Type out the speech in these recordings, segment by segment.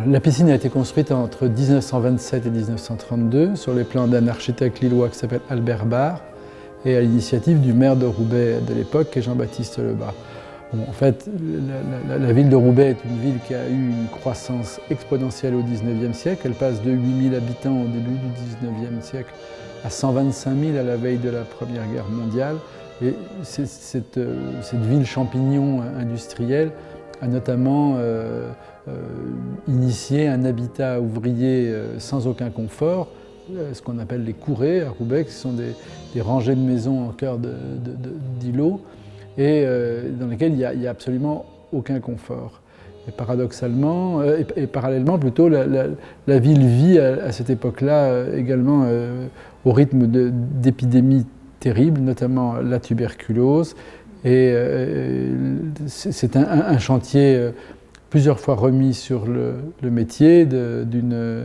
La piscine a été construite entre 1927 et 1932 sur les plans d'un architecte lillois qui s'appelle Albert Barre et à l'initiative du maire de Roubaix de l'époque, qui est Jean-Baptiste Lebas. Bon, en fait, la ville de Roubaix est une ville qui a eu une croissance exponentielle au XIXe siècle. Elle passe de 8000 habitants au début du XIXe siècle à 125 000 à la veille de la Première Guerre mondiale. Et cette ville champignon industrielle a notamment initié un habitat ouvrier sans aucun confort, ce qu'on appelle les courées à Roubaix, qui sont des rangées de maisons en cœur d'îlots, et dans lesquelles il n'y a absolument aucun confort. Et paradoxalement, et parallèlement plutôt, la ville vit à cette époque-là également au rythme d'épidémies terribles, notamment la tuberculose. Et c'est un chantier plusieurs fois remis sur le métier de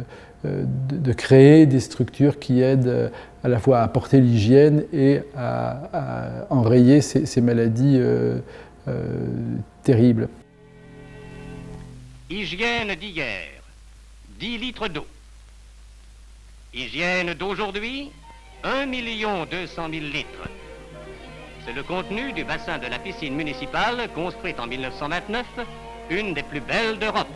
créer des structures qui aident à la fois à apporter l'hygiène et à enrayer ces maladies terribles. Hygiène d'hier, 10 litres d'eau. Hygiène d'aujourd'hui, 1 200 000 litres. C'est le contenu du bassin de la piscine municipale construite en 1929, une des plus belles d'Europe.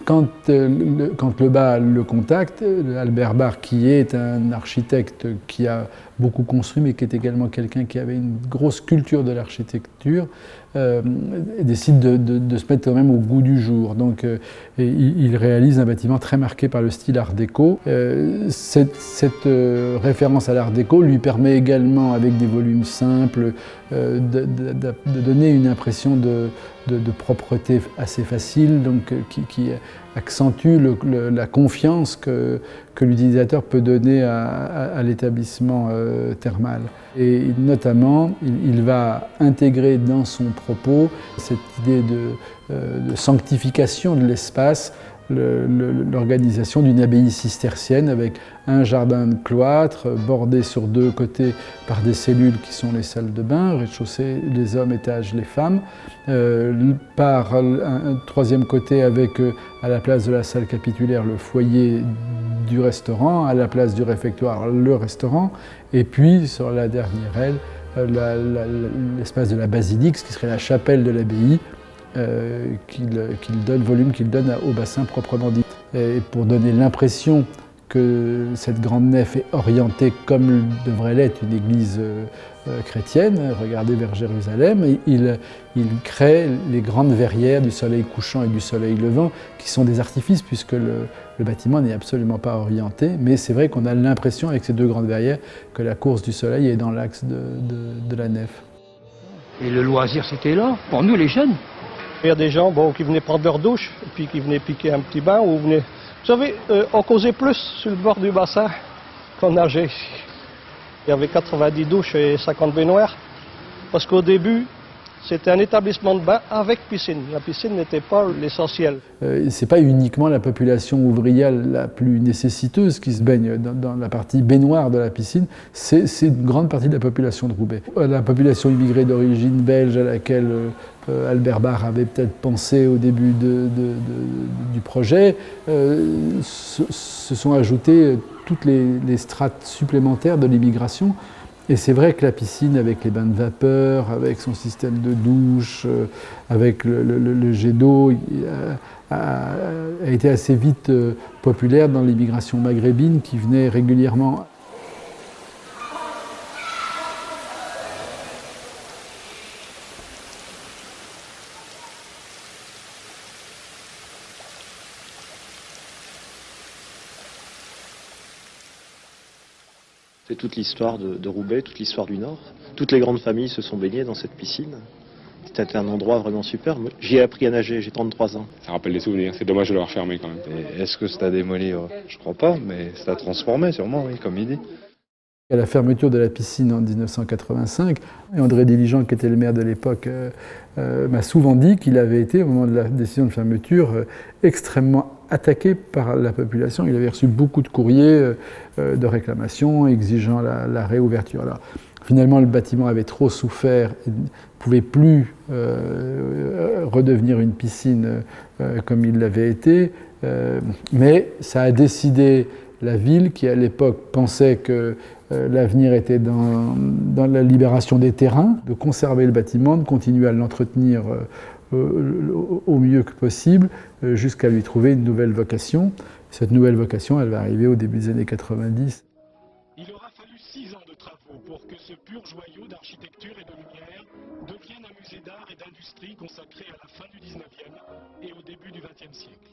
Quand Lebas le contacte, Albert Barre, qui est un architecte qui a beaucoup construit, mais qui est également quelqu'un qui avait une grosse culture de l'architecture, décide de se mettre quand même au goût du jour. Donc, il réalise un bâtiment très marqué par le style art déco. Cette référence à l'art déco lui permet également, avec des volumes simples, de donner une impression de propreté assez facile, donc qui accentue la confiance que l'utilisateur peut donner à l'établissement thermal. Et notamment, il va intégrer dans son propos cette idée de sanctification de l'espace, l'organisation d'une abbaye cistercienne avec un jardin de cloître bordé sur deux côtés par des cellules qui sont les salles de bain, rez-de-chaussée les hommes, étage les femmes, par un troisième côté avec à la place de la salle capitulaire le foyer du restaurant, à la place du réfectoire le restaurant, et puis sur la dernière aile l'espace de la basilique, ce qui serait la chapelle de l'abbaye, volume qu'il donne au bassin proprement dit. Et pour donner l'impression que cette grande nef est orientée comme devrait l'être une église chrétienne, regardez vers Jérusalem, il crée les grandes verrières du soleil couchant et du soleil levant, qui sont des artifices puisque le bâtiment n'est absolument pas orienté, mais c'est vrai qu'on a l'impression avec ces deux grandes verrières que la course du soleil est dans l'axe de la nef. Et le loisir c'était là, pour nous les jeunes. Il y a des gens qui venaient prendre leur douche, et puis qui venaient piquer un petit bain, ou venaient... Vous savez, on causait plus sur le bord du bassin qu'on nageait ici. Il y avait 90 douches et 50 baignoires, parce qu'au début, c'était un établissement de bain avec piscine. La piscine n'était pas l'essentiel. Ce n'est pas uniquement la population ouvrière la plus nécessiteuse qui se baigne dans la partie baignoire de la piscine, c'est une grande partie de la population de Roubaix. La population immigrée d'origine belge à laquelle Albert Barre avait peut-être pensé au début du projet, se sont ajoutées toutes les strates supplémentaires de l'immigration. Et c'est vrai que la piscine, avec les bains de vapeur, avec son système de douche, avec le jet d'eau, a été assez vite populaire dans l'immigration maghrébine qui venait régulièrement. C'est toute l'histoire de Roubaix, toute l'histoire du Nord. Toutes les grandes familles se sont baignées dans cette piscine. C'était un endroit vraiment super. J'y ai appris à nager, j'ai 33 ans. Ça rappelle des souvenirs, c'est dommage de l'avoir fermé quand même. Est-ce que c'est à démolir? Je crois pas, mais c'est à transformer sûrement, oui, comme il dit. À la fermeture de la piscine en 1985, André Diligent, qui était le maire de l'époque, m'a souvent dit qu'il avait été, au moment de la décision de fermeture, extrêmement attaqué par la population. Il avait reçu beaucoup de courriers de réclamations exigeant la réouverture. Alors, finalement, le bâtiment avait trop souffert et ne pouvait plus redevenir une piscine comme il l'avait été, mais ça a décidé la ville qui, à l'époque, pensait que l'avenir était dans la libération des terrains, de conserver le bâtiment, de continuer à l'entretenir au mieux que possible, jusqu'à lui trouver une nouvelle vocation. Cette nouvelle vocation, elle va arriver au début des années 90. Il aura fallu 6 ans de travaux pour que ce pur joyau d'architecture et de lumière devienne un musée d'art et d'industrie consacré à la fin du 19e et au début du 20e siècle.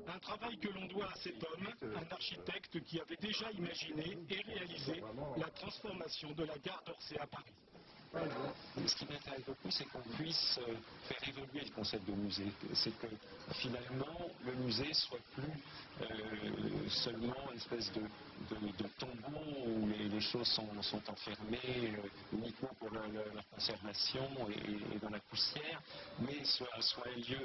Un travail que l'on doit à cet homme, un architecte qui avait déjà imaginé et réalisé la transformation de la gare d'Orsay à Paris. Ce qui m'intéresse beaucoup, c'est qu'on puisse faire évoluer le concept de musée. C'est que finalement, le musée soit plus seulement une espèce de tombeau où les choses sont enfermées uniquement pour leur conservation et dans la poussière, mais soit un lieu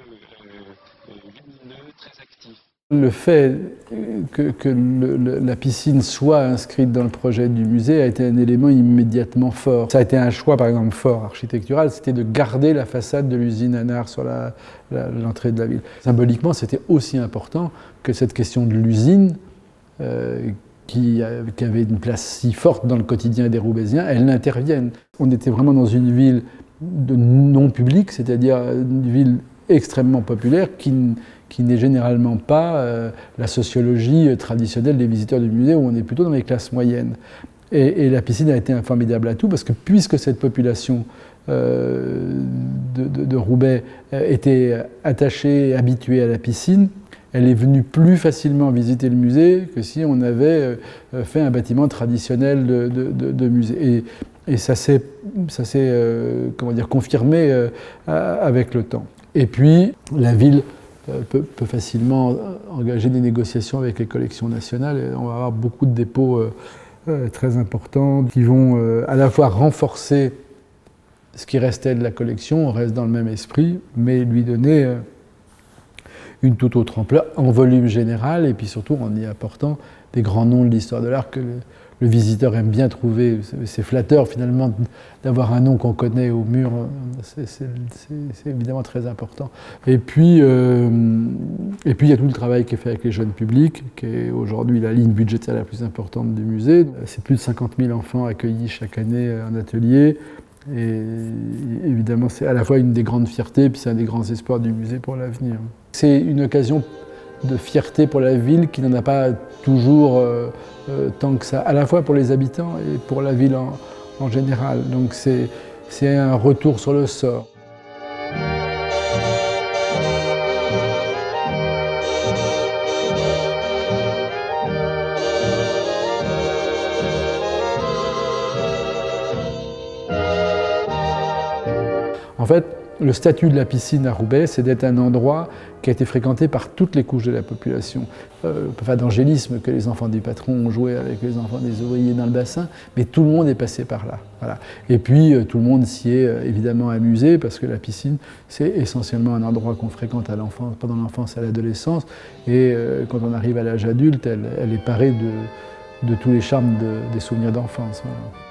lumineux, très actif. Le fait que la piscine soit inscrite dans le projet du musée a été un élément immédiatement fort. Ça a été un choix, par exemple, fort architectural, c'était de garder la façade de l'usine Hanard sur l'entrée de la ville. Symboliquement, c'était aussi important que cette question de l'usine, qui avait une place si forte dans le quotidien des Roubaisiens, elle n'intervienne. On était vraiment dans une ville de non-public, c'est-à-dire une ville extrêmement populaire qui n'est généralement pas la sociologie traditionnelle des visiteurs du musée, où on est plutôt dans les classes moyennes. Et la piscine a été un formidable atout, parce que puisque cette population de Roubaix était attachée, habituée à la piscine, elle est venue plus facilement visiter le musée que si on avait fait un bâtiment traditionnel de musée. Et ça s'est confirmé avec le temps. Et puis, la ville peut facilement engager des négociations avec les collections nationales. Et on va avoir beaucoup de dépôts très importants qui vont à la fois renforcer ce qui restait de la collection, on reste dans le même esprit, mais lui donner une toute autre ampleur en volume général, et puis surtout en y apportant des grands noms de l'histoire de l'art que le visiteur aime bien trouver. C'est flatteur finalement d'avoir un nom qu'on connaît au mur, c'est évidemment très important. Et puis il y a tout le travail qui est fait avec les jeunes publics, qui est aujourd'hui la ligne budgétaire la plus importante du musée. C'est plus de 50 000 enfants accueillis chaque année en atelier. Et évidemment, c'est à la fois une des grandes fiertés, puis c'est un des grands espoirs du musée pour l'avenir. C'est une occasion de fierté pour la ville qui n'en a pas toujours tant que ça, à la fois pour les habitants et pour la ville en général. Donc c'est un retour sur le sort. En fait, le statut de la piscine à Roubaix, c'est d'être un endroit qui a été fréquenté par toutes les couches de la population. Pas d'angélisme que les enfants du patron ont joué avec les enfants des ouvriers dans le bassin, mais tout le monde est passé par là. Voilà. Et puis tout le monde s'y est évidemment amusé, parce que la piscine, c'est essentiellement un endroit qu'on fréquente pendant l'enfance et à l'adolescence, et quand on arrive à l'âge adulte, elle est parée de tous les charmes des souvenirs d'enfance. Voilà.